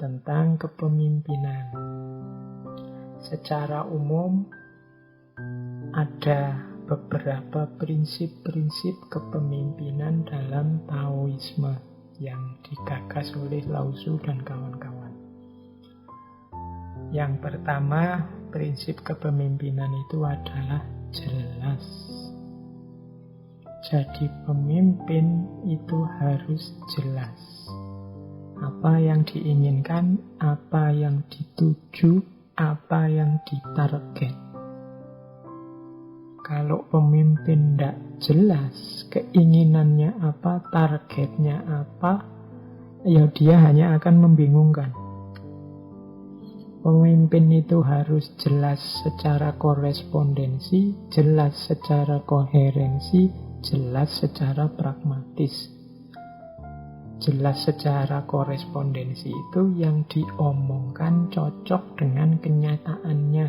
tentang kepemimpinan. Secara umum ada beberapa prinsip-prinsip kepemimpinan dalam Taoisme yang digagas oleh Lao Tzu dan kawan-kawan. Yang pertama, prinsip kepemimpinan itu adalah jelas. Jadi pemimpin itu harus jelas. Apa yang diinginkan, apa yang dituju, apa yang ditarget. Kalau pemimpin tidak jelas keinginannya apa, targetnya apa, ya dia hanya akan membingungkan. Pemimpin itu harus jelas secara korespondensi, jelas secara koherensi, jelas secara pragmatis. Jelas secara korespondensi itu yang diomongkan cocok dengan kenyataannya.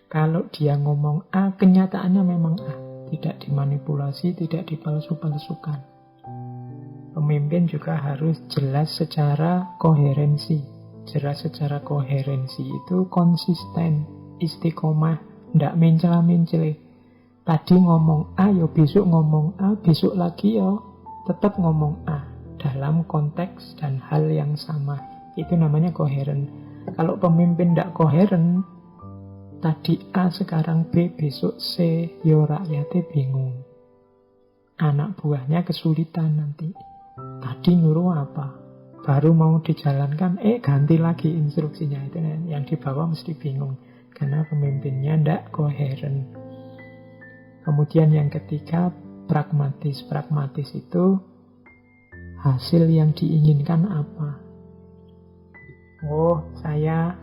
Kalau dia ngomong A, kenyataannya memang A. Tidak dimanipulasi, tidak dipalsu-palsukan. Pemimpin juga harus jelas secara koherensi. Jelas secara koherensi itu konsisten, istiqomah, tidak mencela-mencele. Tadi ngomong A, ya besok ngomong A, besok lagi ya tetap ngomong A. Dalam konteks dan hal yang sama. Itu namanya koheren. Kalau pemimpin tidak koheren, tadi A, sekarang B, besok C, yo rakyatnya bingung. Anak buahnya kesulitan nanti. Tadi nyuruh apa? Baru mau dijalankan, ganti lagi instruksinya. Itu yang di bawah mesti bingung. Karena pemimpinnya tidak koheren. Kemudian yang ketiga, pragmatis. Pragmatis itu hasil yang diinginkan apa? Oh, saya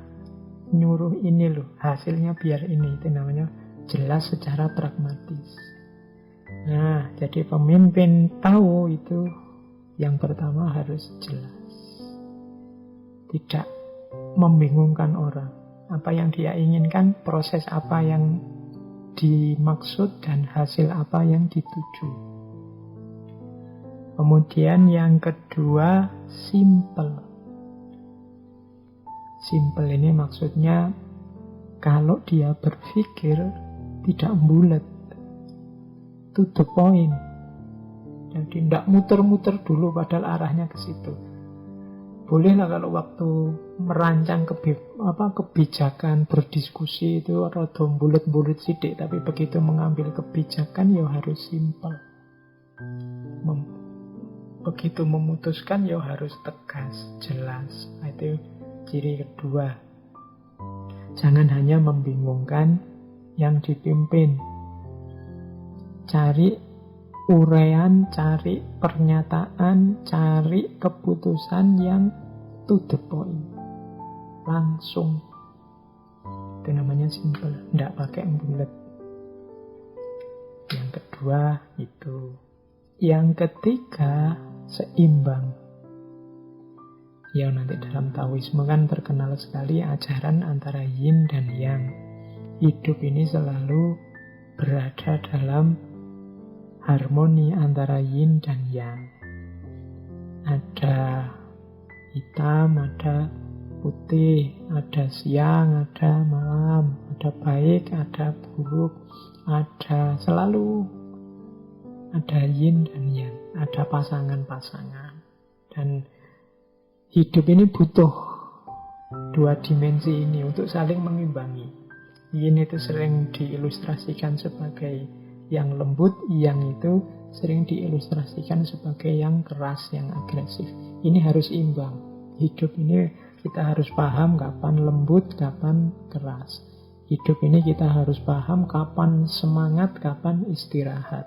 nyuruh ini loh, hasilnya biar ini. Itu namanya jelas secara pragmatis. Nah, jadi pemimpin tahu itu yang pertama harus jelas. Tidak membingungkan orang. Apa yang dia inginkan, proses apa yang dimaksud, dan hasil apa yang dituju. Kemudian yang kedua, simple. Simple ini maksudnya kalau dia berpikir tidak bulat, to the point. Jadi tidak muter-muter dulu padahal arahnya ke situ. Bolehlah kalau waktu merancang kebijakan, berdiskusi itu rada bulat-bulat sidik, tapi begitu mengambil kebijakan ya harus simple. Begitu memutuskan ya harus tegas, jelas. Itu ciri kedua. Jangan hanya membingungkan yang dipimpin. Cari uraian, cari pernyataan, cari keputusan yang to the point. Langsung. Itu namanya simple, tidak pakai bulat. Yang kedua itu. Yang ketiga, seimbang. Ya, nanti dalam Taoisme kan terkenal sekali ajaran antara yin dan yang. Hidup ini selalu berada dalam harmoni antara yin dan yang. Ada hitam, ada putih, ada siang, ada malam, ada baik, ada buruk, ada selalu ada yin dan yang, ada pasangan-pasangan. Dan hidup ini butuh dua dimensi ini untuk saling mengimbangi. Yin itu sering diilustrasikan sebagai yang lembut, yang itu sering diilustrasikan sebagai yang keras, yang agresif. Ini harus imbang. Hidup ini kita harus paham kapan lembut, kapan keras. Hidup ini kita harus paham kapan semangat, kapan istirahat.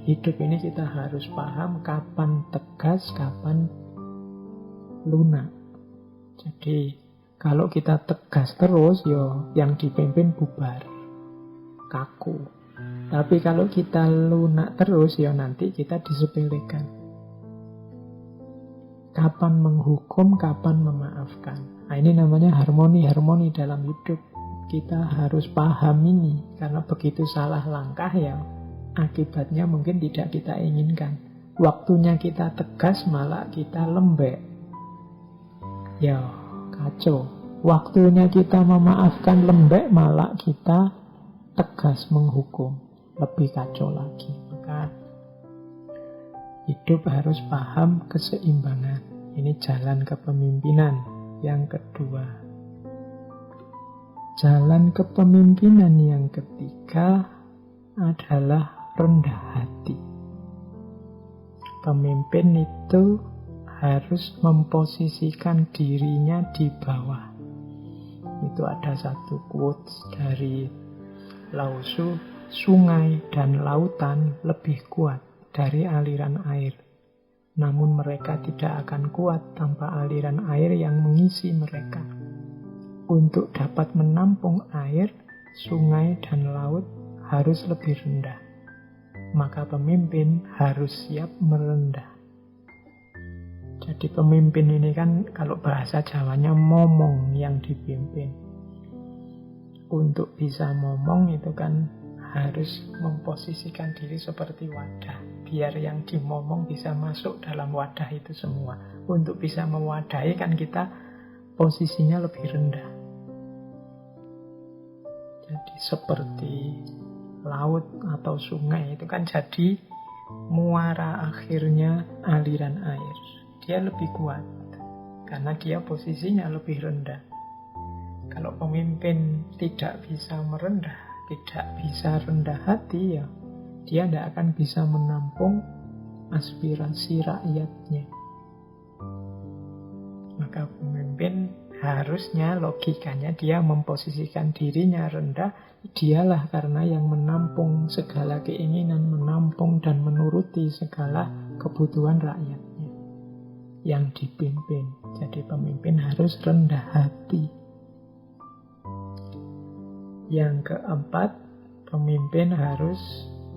Hidup ini kita harus paham kapan tegas, kapan lunak. Jadi kalau kita tegas terus, yang dipimpin bubar, kaku. Tapi kalau kita lunak terus, nanti kita disepelekan. Kapan menghukum, kapan memaafkan. Nah, ini namanya harmoni dalam hidup. Kita harus paham ini, karena begitu salah langkah akibatnya mungkin tidak kita inginkan. Waktunya kita tegas, malah kita lembek. ya kacau. Waktunya kita memaafkan lembek, malah kita tegas menghukum, lebih kacau lagi. Maka hidup harus paham keseimbangan. Ini jalan kepemimpinan yang kedua. Jalan kepemimpinan yang ketiga adalah rendah hati. Pemimpin itu harus memposisikan dirinya di bawah. Itu ada satu quotes dari Lao Tzu, sungai dan lautan lebih kuat dari aliran air. Namun mereka tidak akan kuat tanpa aliran air yang mengisi mereka. Untuk dapat menampung air, sungai dan laut harus lebih rendah. Maka pemimpin harus siap merendah. Jadi pemimpin ini kan kalau bahasa Jawanya momong yang dipimpin. Untuk bisa momong itu kan harus memposisikan diri seperti wadah. Biar yang dimomong bisa masuk dalam wadah itu semua. Untuk bisa mewadahi kan kita posisinya lebih rendah. Jadi seperti laut atau sungai itu kan jadi muara akhirnya aliran air. Dia lebih kuat karena dia posisinya lebih rendah. Kalau pemimpin tidak bisa merendah, tidak bisa rendah hati, ya dia tidak akan bisa menampung aspirasi rakyatnya. Maka pemimpin harusnya logikanya dia memposisikan dirinya rendah. Dialah karena yang menampung segala keinginan, menampung dan menuruti segala kebutuhan rakyatnya yang dipimpin. Jadi pemimpin harus rendah hati. Yang keempat, pemimpin harus,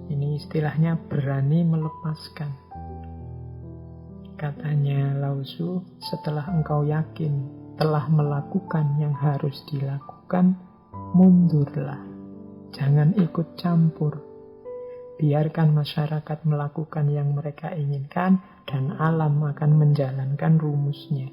ini istilahnya, berani melepaskan. Katanya Lao Tzu, setelah engkau yakin telah melakukan yang harus dilakukan, mundurlah. Jangan ikut campur. Biarkan masyarakat melakukan yang mereka inginkan dan alam akan menjalankan rumusnya.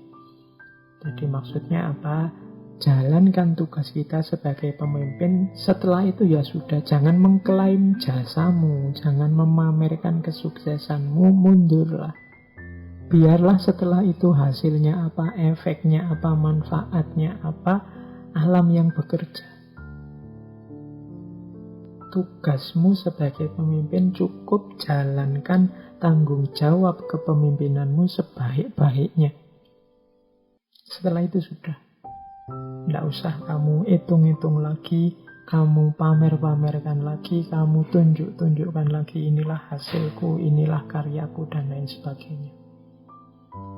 Jadi maksudnya apa? Jalankan tugas kita sebagai pemimpin. Setelah itu ya sudah, jangan mengklaim jasamu, jangan memamerkan kesuksesanmu, mundurlah. Biarlah setelah itu hasilnya apa, efeknya apa, manfaatnya apa, alam yang bekerja. Tugasmu sebagai pemimpin cukup jalankan tanggung jawab kepemimpinanmu sebaik-baiknya. Setelah itu sudah. Tidak usah kamu hitung-hitung lagi, kamu pamer-pamerkan lagi, kamu tunjuk-tunjukkan lagi, inilah hasilku, inilah karyaku, dan lain sebagainya.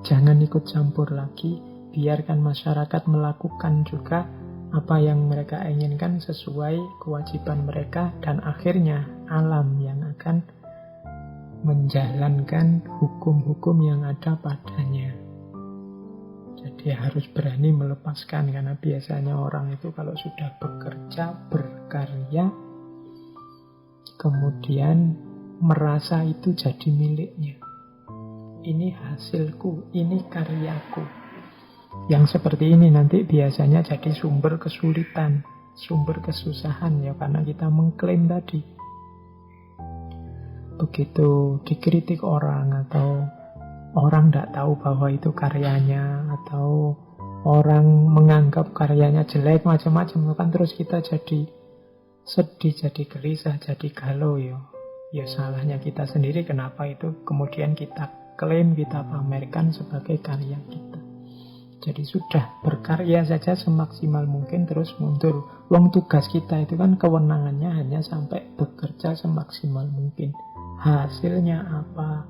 Jangan ikut campur lagi, biarkan masyarakat melakukan juga apa yang mereka inginkan sesuai kewajiban mereka, dan akhirnya alam yang akan menjalankan hukum-hukum yang ada padanya. Jadi harus berani melepaskan, karena biasanya orang itu kalau sudah bekerja, berkarya, kemudian merasa itu jadi miliknya. Ini hasilku, ini karyaku. Yang seperti ini nanti biasanya jadi sumber kesulitan, sumber kesusahan, ya karena kita mengklaim tadi. Begitu dikritik orang atau orang tidak tahu bahwa itu karyanya, atau orang menganggap karyanya jelek, macam-macam, kan terus kita jadi sedih, jadi gelisah, jadi galau. Ya salahnya kita sendiri, kenapa itu kemudian kita klaim, kita pamerkan sebagai karya kita. Jadi sudah, berkarya saja semaksimal mungkin, terus mundur. Wong tugas kita itu kan kewenangannya hanya sampai bekerja semaksimal mungkin. Hasilnya apa,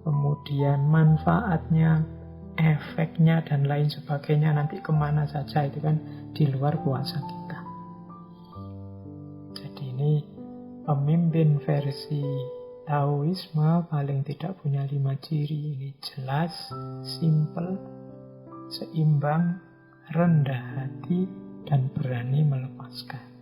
kemudian manfaatnya, efeknya, dan lain sebagainya nanti kemana saja, itu kan di luar kuasa kita. Jadi ini pemimpin versi Taoisme paling tidak punya 5 ciri. Ini jelas, simple, seimbang, rendah hati, dan berani melepaskan.